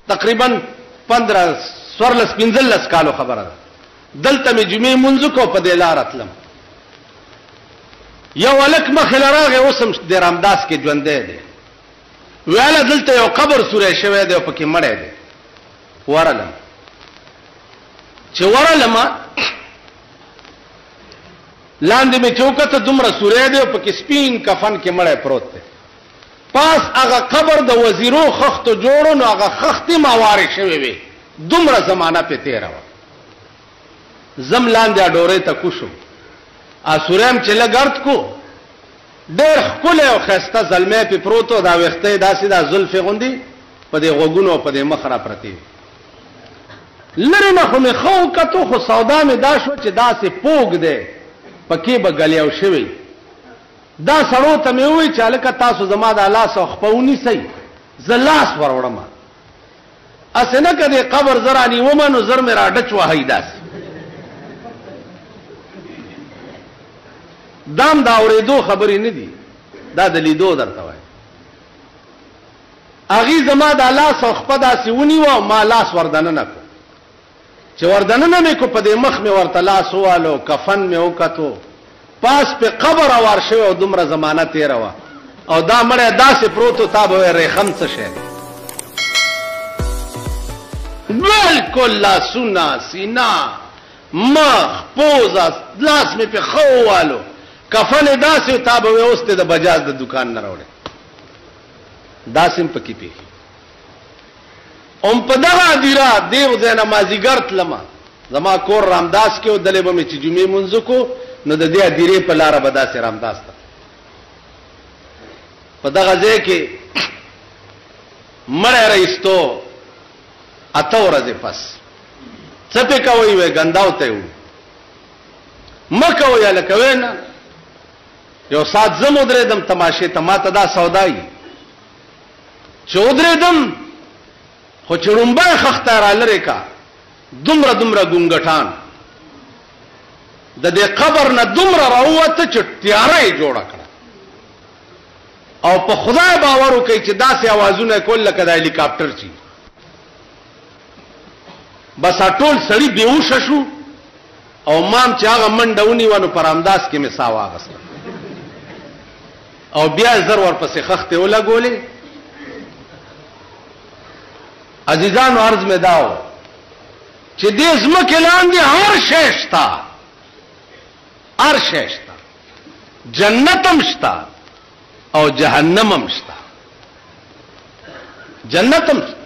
تقریبا 15 کالو خبره ده دلته مې جمعې منځ کو په دې لار اتلم یو الک مخه لراغه اوسم د رامداس کې ژوندې دي ویاله دلته یو قبر سورې شوی دی په کې مړې دي ورلم چې ورلم لاندې می چوکته دومره سورې دی په کې سپین کفن کې مړې پروت دی پاس هغه قبر د وزیرو خختو جوړو نو هغه خختي ماوارې شوی وي دومره زمانہ په تیر و زم لاندې اډورې ته کوشم اسورم چې لګرت کو ډېر خپل او خسته زلمه په پروتو دا وخته داسې دا زلفې غوندي په دې غوګونو په دې مخ را پرتی لري نه خو مې خو کتو خو سودا مې دا شو چې داسې پوګ دی پکې به ګلیاو شوی دا سړو ته مې ووی چې هلکه تاسو زما د لاس او خپه ونیسئ زه لاس ور وړم اسې نه که دې قبر زه رانیومه نو زر مې را ډچ وهئ داسې دام دا اورېدو خبرې نه دي دا د لیدو درته وایم هغې زما د لاس او خپه داسې ونیوه او ما لاس وردننه کړو چې وردننه مې کو په دې مخ مې ورته لاس ووالو کفن مې وکتو پاس په قبر اوار شوی او دومره زمانه تېره وه او دا مړی داسې پروت و تا به وی ریخم څه شی بالکل لاسونه سینه مخ پوزه لاس مې پې ښه ووالو کفن یې داسې و تا به وی اوس دې د بجاج د دکان نه راوړی داسې هم پکې پېښې ام په دغه هدیره دې ځای نه مازدیګر تلمه زما کور رامداس کې و دلې به مې چې جمعې مونځ کو نو د دې هدیرې په لاره به داسې رامداس ته په دغه ځای کې مړی رایستو اته ورځې پس څه پې کوئ وی ګنداو ته یې مه کوئ هلکه وی نه یو ساعت زه م ودرېدم تماشې ته ما ته دا سودا یي چې ودرېدم خو چې ړومبی خښته را لرې کا دومره دومره ګونګټان د دې قبر نه دومره راووته چې تیاره یې جوړه کړه او په خدای باور وکړئ چې داسې اوازونه یې کول لکه د هلیکاپټر چې بس ټول سړي بېهوشه شو او مام چې هغه منډه ونیوه نو په رامداس کې مې ساه واخیسته او بیا زر ورپسې خښتې ولګولې عزیزانو عرض مې دا و چې دې ځمکې لاندې هر شی شته هر شی شته جنت هم شته او جهنم هم شته جنت هم شته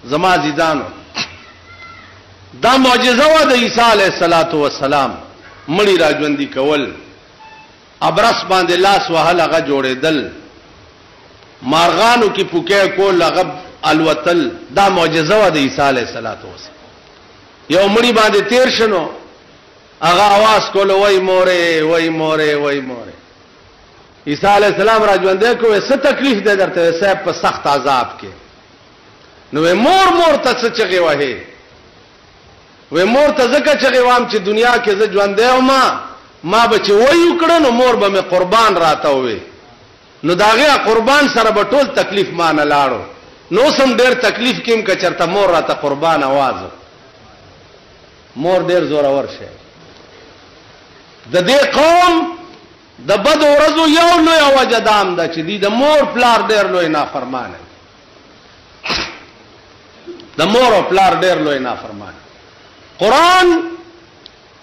زما عزیزانو دا معجزه وه د عیسی علیه السلام مړی را ژوندي کول ابرس باندې لاس وهل هغه جوړېدل مارغانو کې پوکې کول هغه الوتل دا معجزه وه د عیسی علیه السلام یو مړی باندې تیر شنو هغه आवाज کولو وای مورې وای مورې وای مورې عیسی علیه السلام را ژوندی کو څه تکلیف دی درته صاحب په سخت عذاب کې نو مور ته څه چغې وهې وې مور ته ځکه چغې وام چې دنیا کې زه ژوندی وم ما به چې وی وکړه نو مور به مې قربان راته ووې نو د هغې قربان سره به ټول تکلیف ما نه لاړو نو اوس هم ډېر تکلیف کې یم که چېرته مور راته قربان اواز مور ډېر زورور شی د دې قوم د بدو ورځو یو لویه وجه دا هم ده چې دوی د مور پلار ډېر لوی نافرمانه د مور او پلار ډېر لوی نافرمانه قرآن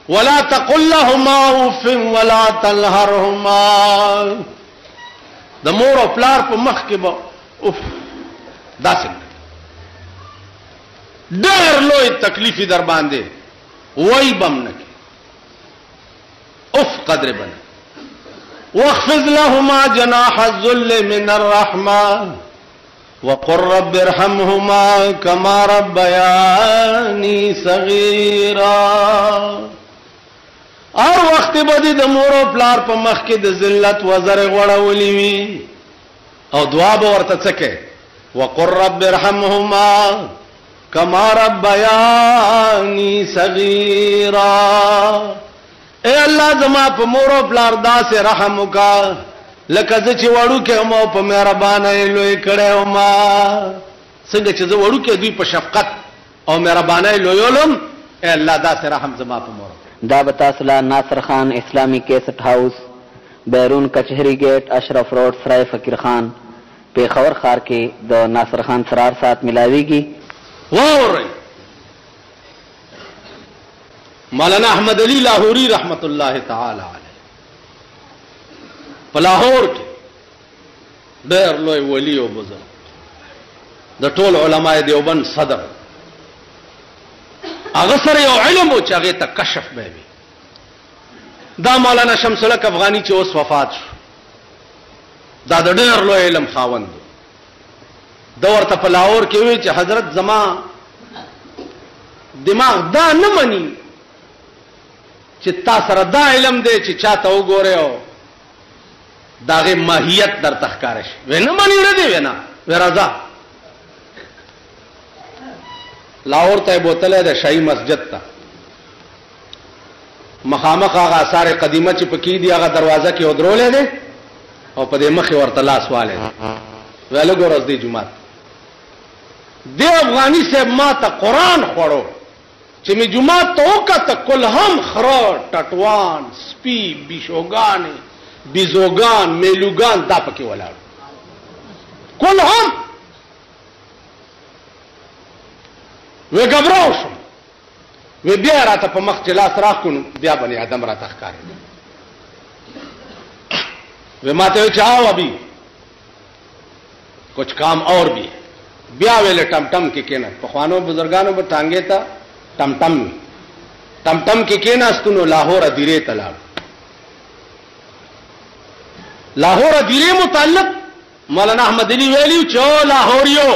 ولا تقل لهما اف ولا تنهرهما د مور او پلار په مخ کې به اف داسې ډېر لوی تکلیفي در باندې وای بم نه کې اف قدر بنه واخفض لهما جناح الذل من الرحمه وقل رب ارحمهما كما ربياني صغيرا اور وخت به د مور او پلار په مخ کې د ذلت وزر غړولې وي او دعا به ورته څکه وقل رب ارحمهما كما ربياني صغيرا اے الله زما په مور او پلار داسې رحم وکا لکه زه چې وړو کې مو په مهربانۍ لوی کړی ما څنګه چې زه وړو کې دوی په شفقت او مهربانۍ لویولم اے الله داسې رحم زما په مور دا بتاسلا ناصر خان اسلامی کیسٹ ہاؤس بیرون کچہری گیٹ اشرف روڈ سرائے فقیر خان پیښور ښار کې د ناصر خان سرار سات ملاویږي واورئ مولانا احمد علی لاہوری رحمت الله تعالی علیه په لاهور کې ډېر لوی ولی او بزرګ د ټول علماء دیوبند صدر هغه سره یو علم و چې هغې ته کشف به وي دا مولانا شمس الحق افغاني چې اوس وفات شو دا د ډېر لوی علم خاوند دور ته په لاهور کې وی چې حضرت زما دماغ دا نه مني چې تا سره دا علم دی چې چاته وګوره او داغه ماهیت در تخکار شي ونه مانی ورته وینا ورازا لاهور ته بوتله د شاهي مسجد ته مخامخ هغه آثار قدیمه چې پکې دی هغه دروازه کې ودرولې ده او په دې مخې ورته لاس والے ویل ګورز دی جمعه دی افغانی صاحب ما ته قران خوړو چې می جمعه ته وکړه کل هم خره ټټوان سپي بشوګان بیزوګان میلوګان دا پکې ولاړ کل هم وی غبراو شو وی بیا راته په مخ چې لاس راکونو بیا بني ادم راته ښکاري وی ماته چې آو ابھی کچھ کام اور بھی ہے بیا ویلے ٹم ٹم کې کېنه په خوانو بزرګانو به ټانګې ته ټم ټم کې کېناستونو لاهور ادیره ته لاړ لاہور ادیرے متعلق مولانا احمد علی ویلیو چو لاہوریو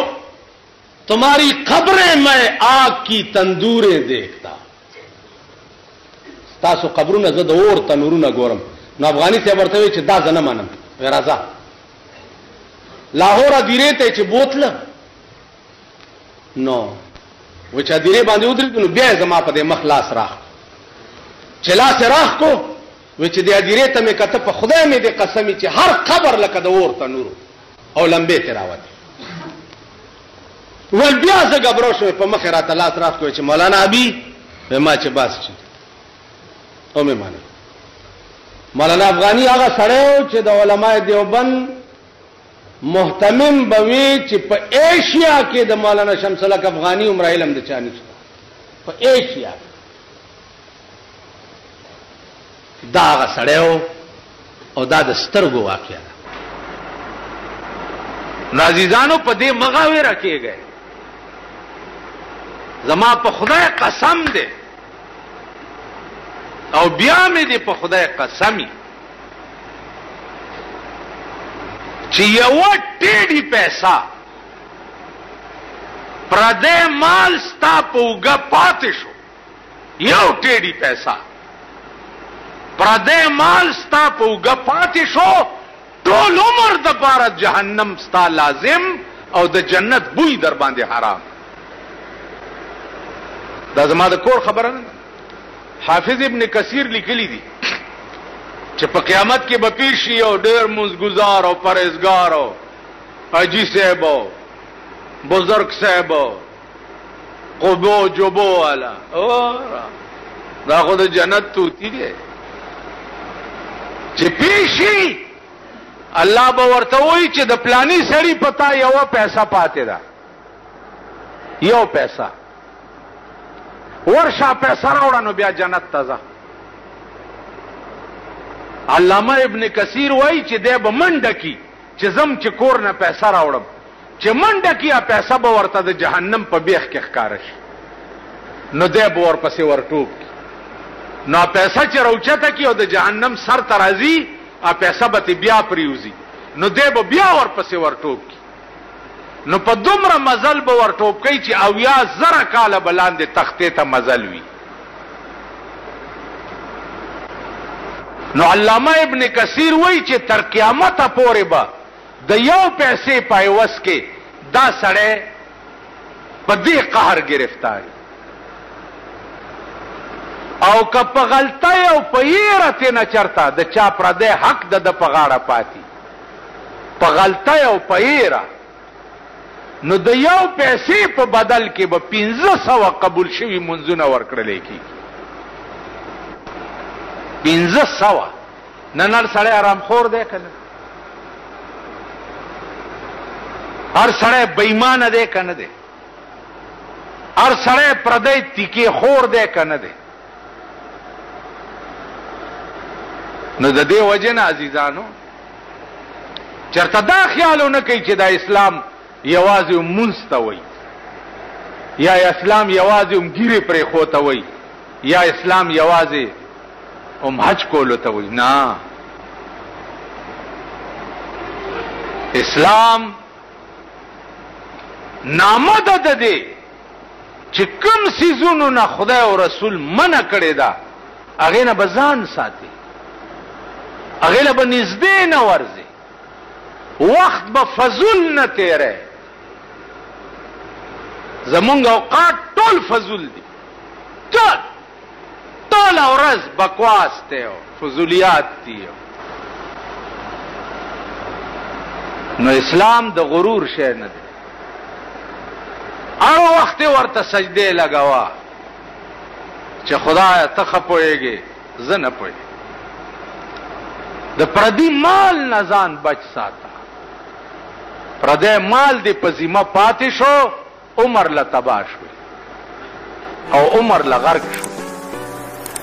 تمہاری قبریں میں آگ کی تندوریں دیکھتا تاسو قبرونه زه د اور تنورونه ګورم نو افغانی ته ورته وی چې دا زنه مانم راځه لاهور ادیره ته چې بوتله نو و چې ادیره باندې ودرېد نو بیا زما په دې مخلاص راخ چې لاس راخ کو و چې د ادیره ته مې کته په خدای مې دې قسمی چې هر قبر لکه د اور تنور او لمبه تراوت ول بیا زه غبرو شو په مخ راته لاس راخ کو چې مولانا ابي ما چې باس چې او مې مانه مولانا افغانی هغه سره چې د علماء دیوبند محتمم بوي چې په ایشیا کې د مولانا شمس الحق افغانی عمر علم د چانی په ایشیا دا هغه سره او دا د سترګو واقعیا نازیزانو په دې مغاوي راکېږي زما په خدای قسم ده او بیا مې دې په خدای قسمی چې یو ټیډی پیسہ پردې مال ستا په وګه پاتې شو یو ټیډی پیسہ پردې مال ستا په وګه پاتې شو ټول عمر د بار جهنم ستا لازم او د جنت بوی در باندې حرام دا زما د کور خبره نه حافظ ابن کثیر لیکلی دي چې په قیامت کې به پیش شي او ډېر مزګزار او پرهیزګار او حاجی صاحب او بزرگ صاحب او قبو جبو والا دا خو د جنت توتی دی چې پیش شي الله به ورته وایي چې د پلانی سړي پتا یو پیسہ پاتې ده یو پیسہ ورشا پیسہ راوړه نو بیا جنت تازه علامه ابن کثیر وایي چې دی به منډه کی چې زم چې کور نه پیسہ راوړم چې منډه کی پیسہ به ورته د جهنم په بیخ کې ښکار شي نو دی به ورپسې ورټوب کی نو پیسہ چې راوچته کی او د جهنم سر ته راځي پیسہ به بیا پریوزي نو دی به بیا ورپسې ورټوب کی نو په دومره مزل به ورټوب کوي چې اویا زره کاله بلاندې تختې ته مزل وي نو علامه ابن کثیر وایي چې تر قیامت پورې به د یو پیسې پایوس کې دا سړی په دې قهر گرفتار او که په غلطۍ او په یېره تې نه چرته د چا پردی حق د په غاړه پاتې په غلطۍ او په یېره نو د یو پیسې په بدل کې به 1500 قبول شوي منځونه ورکړلی کېږي 1500 نن هر سړی آرامخور دی که نه هر سړی بېایمانه دی که نه دی هر سړی پردی تیکې خور دی که نه دی نو د دې وجه نه عزیزانو چرته دا خیالونه کوي چې دا اسلام یوازې مونځ ته وایي یا اسلام یوازې ګیرې پرې خوته وایي یا اسلام یوازې حج کولو ته وایي نه اسلام نامه ده دې چې کوم سیزونو نه خدای او رسول منع کړی دا هغې نه به ځان ساتي، هغې له به نږدې نه ورځي، وخت به فضول نه تیری. زمونږ اوقات ټول فضول دي، ټول ورځ بکواس دی او فضولیات دي. نو اسلام د غرور شی نه دی. هر وخت ورته سجدې لګوا چې خدای ته ښه پوهېږې زه نه پوهېږم. د پردي مال نه ځان بچ ساته. پردی مال دې په ذمه پاتې شو، عمر له تباه شوی او عمر له غرق شو.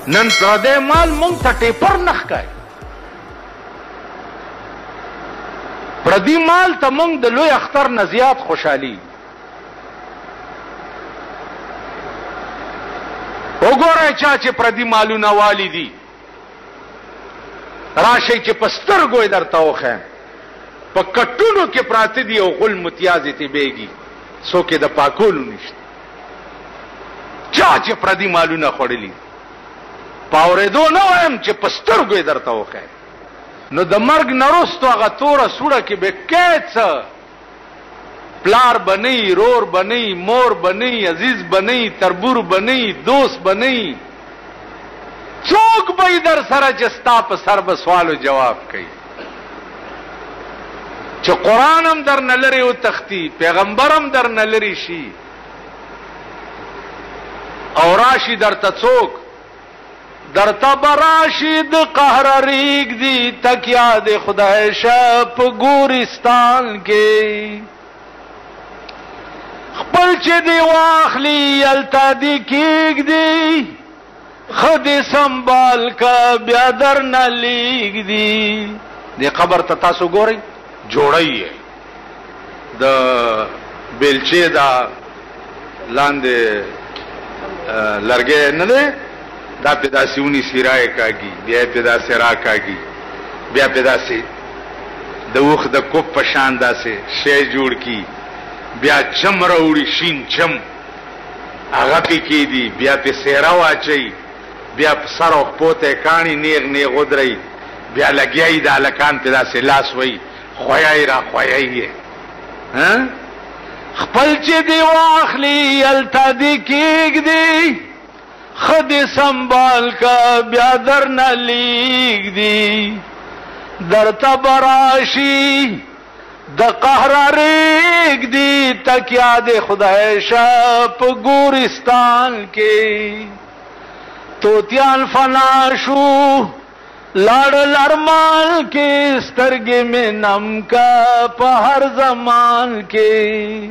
نن پردی مال مونږ ته ټیپر نه ښکاري. پردي مال ته مونږ د لوی اختر نه زیات خوشحالي. وګورئ چا چې پردي مالونه والی دي، راشئ چې په سترګو یې درته وښیم، په کټونو کې پراته دي او غل متیازې تیبېږي، څوک یې د پاکولو نشته. چا چې پردي مالونه خوړلي، په اورېدو نه وایم چې په سترګو یې درته وښیم. نو د مرګ نه وروستو هغه توره سوړه کې به کې څه، پلار بنئی، رور بنئی، مور بنئی، عزیز بنئی، تربور بنئی، دوست بنئی، څوک به در سره چې ستا په سر به سوال و جواب کوي. چې قرآن هم در نه لري او تختی، پیغمبر هم در نه لري شي او راشي درته څوک، درته براشي د قهر ریګ دی تکیا د خدای شه په ګورستان کې. خپل چې دی واخلی التا دی کېږ دی، خدای سنبال کا بیا در نه لیږ دی. دې قبر ته تاسو ګورئ، جوړی د بیلچې دا لاندې لرګی نه دی، دا پې داسې ونیسي رایې کاږي، بیا یې پې داسې را کاږي، بیا پې داسې د اوښ د کوپ په شان داسې شی جوړ کي، بیا چم راوړي شین چم هغه پې کېدي، بیا پې سیره واچوي، بیا په سر او خپو ته یې کاڼي نیغ نیغ ودروي، بیا لګیا یي د هلکان پې داسې لاس وایي خویای را خویای. خپل چې دی واخلی التا دی کېږدي، خدای سنبال کا بیا در نه لیږدي. درته براشي د قهر ریږدي تکیا د خدای شه په ګورستان کې. توتیان فنا شو لاړ لرمان کې، سترګې مې نم کا په هر زمان کې.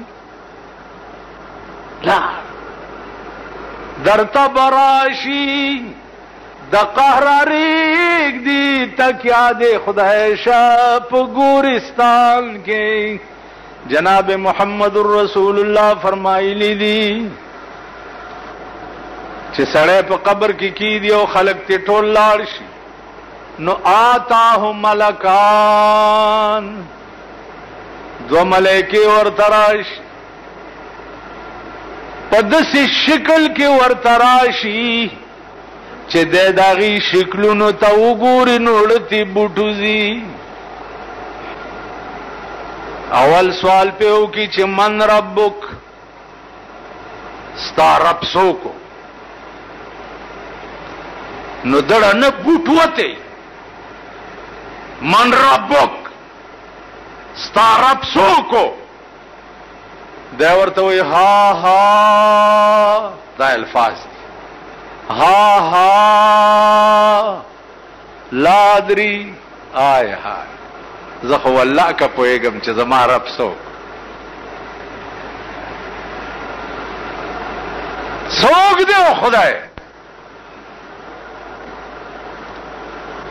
درته براشي د قهر ریږدي تکیا د خدای شه په ګورستان کې. جناب محمد رسول الله فرمایلی دي چې سړی په قبر کې کیدي او خلق ته ټول لاړ شي، نو آتاهم ملکان، دو ملائکه ورته راشي، په داسې شکل کې ورته راشي چې د داغي شکلونو ته وګوري نو ړتې بوټوزي. اول سوال په وکي چې من ربک، ستا رب څوک؟ نو دړه نه بوټ وته، من ربک ستا رب څوک؟ دا ورته وایي ها ها، دا الفاظ دي، ها ها لا ادري. آی های زه خو والله که پوهېږم چې زما رب څوک. څوک دی خدای؟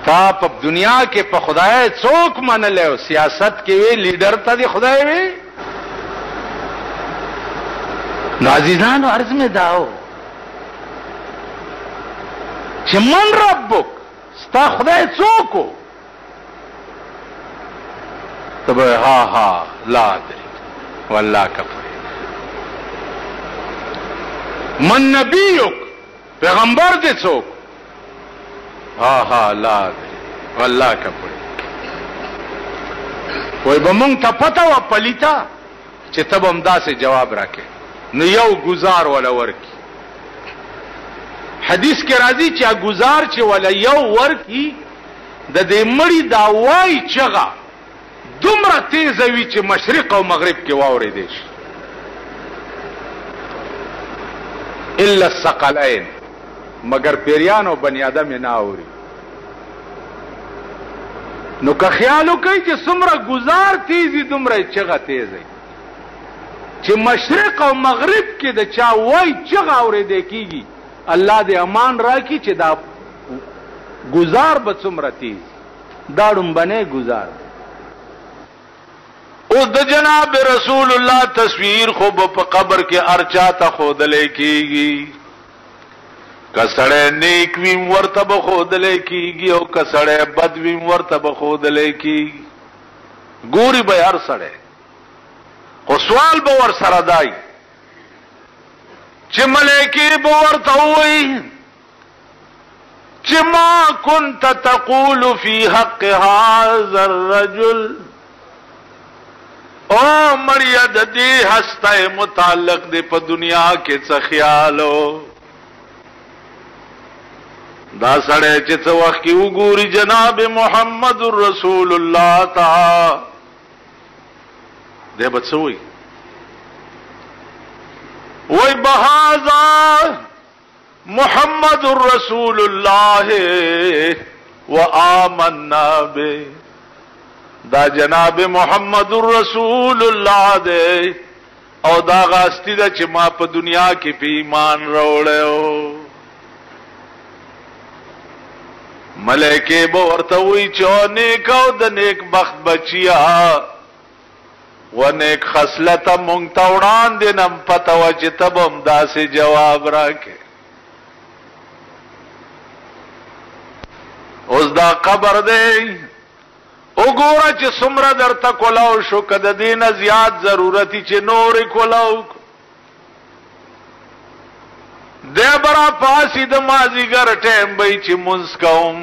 تا په دنیا کې په خدای څوک منلی او سیاست کې وی لیډر ته دی خدای وی؟ نو عزیزانو عرض میں داو چې من ربک، ستا خدای څوک؟ ته به ها ها لا ادري والله که پوهېږم. من نبیک پیغمبر دې څوک؟ الله دې والله کپړ وای به مونږ ته پته و پلیتا چې تب هم داسې جواب راکې نو یو گزار ولا ورکی. حدیث کې راځي چې گزار چې ولا یو ورکی د دې مړی دا وای چغه دومره تیز وي چې مشرق او مغرب کې واوري دي الا الثقلين مگر پیریان او بنی آدم نه اوري. نو که خیالو کوي چې څومره گزار تیزی دومره چغه تیزی چې مشرق او مغرب کې د چا وای چغه اورېدل کیږي. الله دې امان راکړي چې دا گزار به څومره تیز دا ډومبنه گزار. اوس د جناب رسول الله تصویر خو په قبر کې ارچا ته خودلې کیږي. کسړې نیک ویم ورته به خودلې کیږي او کسړې بد ویم ورته به خودلې کیږي. ګوري به هر سړې خو سوال به ور سره دای چې ملائکه به ورته وایي چې ما كنت تقول في حق هذا الرجل او مړیا د دې هسته متعلق دې په دنیا کې څه خیالو دا سړی چې څه وخت کې وګوري جناب محمد رسول الله تعالی دې به څه وایي وای بهذا محمد رسول الله وآمنا به دا جناب محمد رسول الله دے او دا غاستی دا چې ما په دنیا کې په ایمان راوړیو. ملائکه به ورته وی چې نیک او د نیک بخت بچیا و نیک خصلت مونږ ته وړاندې نم پته و چې تبم داسې جواب راکې. اوس دا قبر دی وګوره چې څومره درته کولاو شو که د دې نه زیات ضرورتي چې نورې کولاو دی به را پاسي د مازدیګر ټیم به چې مونځ کوم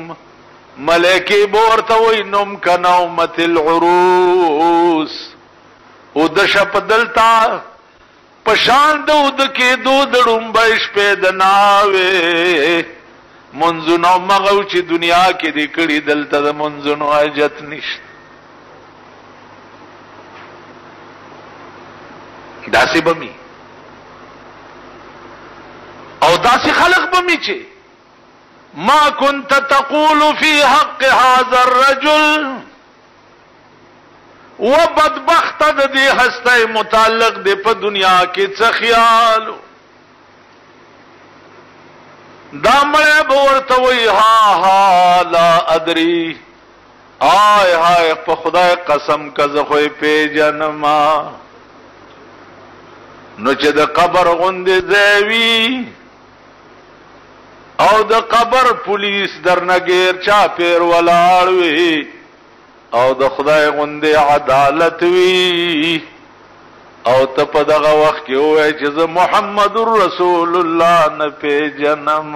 ملایکې به ورته وایي نوم که نومت العروس اوده شپ دلته په شان د اوده کېدو د ړومبی شپې د ناوې منځونو مغو چې دنیا کې دې کړي دلته د منځونو حاجت نشته. داسې بمی او داسې خلق بمی چې ما كنت تقول في حق هذا الرجل و بدبخت د دې هسته متعلق دې په دنیا کې څه خیالو دا مړی به ورته وایي ها لا ادري آی هاي په خدای قسم که زه خو یې پیژنما. نو چې د قبر غوندې ځای وي او د قبر پولیس درنه ګیر چاپېر ولاړ وي او د خدای غوندې عدالت وي او ته په دغه وخت کې ووایې چې زه محمد رسول الله نه پیژنم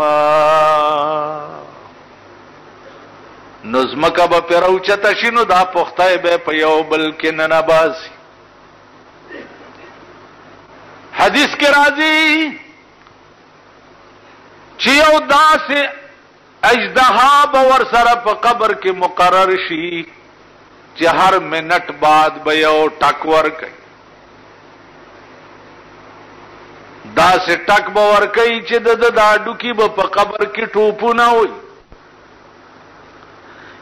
نو ځمکه به پرې راوچته شي نو دا پختی به په یو بل کې ننباسي. حدیث کې راځي چې یو داسې اژدها به ورسره په قبر کې مقرر شي چې هر منټ بعد به یو ټک ورکوي. داسې ټک به ورکوي چې د دا ډوکي به په قبر کې ټوپونه وي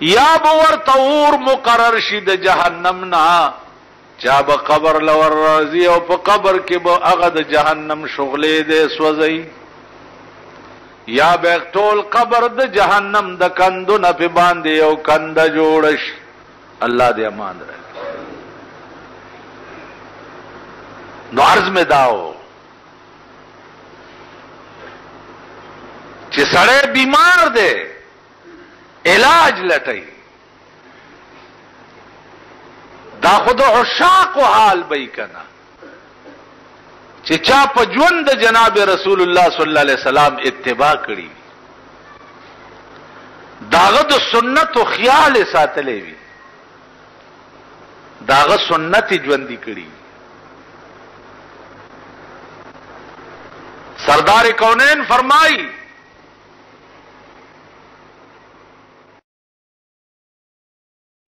یا به ورته اور مقرر شي د جهنم نه چا به قبر لور راځي او په قبر کې به هغه د جهنم شغلې دې سوځي یا به ټول قبر د جهنم د کندو نه په باندې یو کنده جوړ شي. الله دې امان راکړي. نو عرض میں داو چې سړی بیمار دی علاج لټي دا خود عشاق حال بې کنه چې چا په ژوند د جناب رسول الله صلی الله علیه وسلم اتباع کړي داغه د سنت او خیال ساتلې وي داغه سنت ژوندۍ کړي سردار کونین فرمایي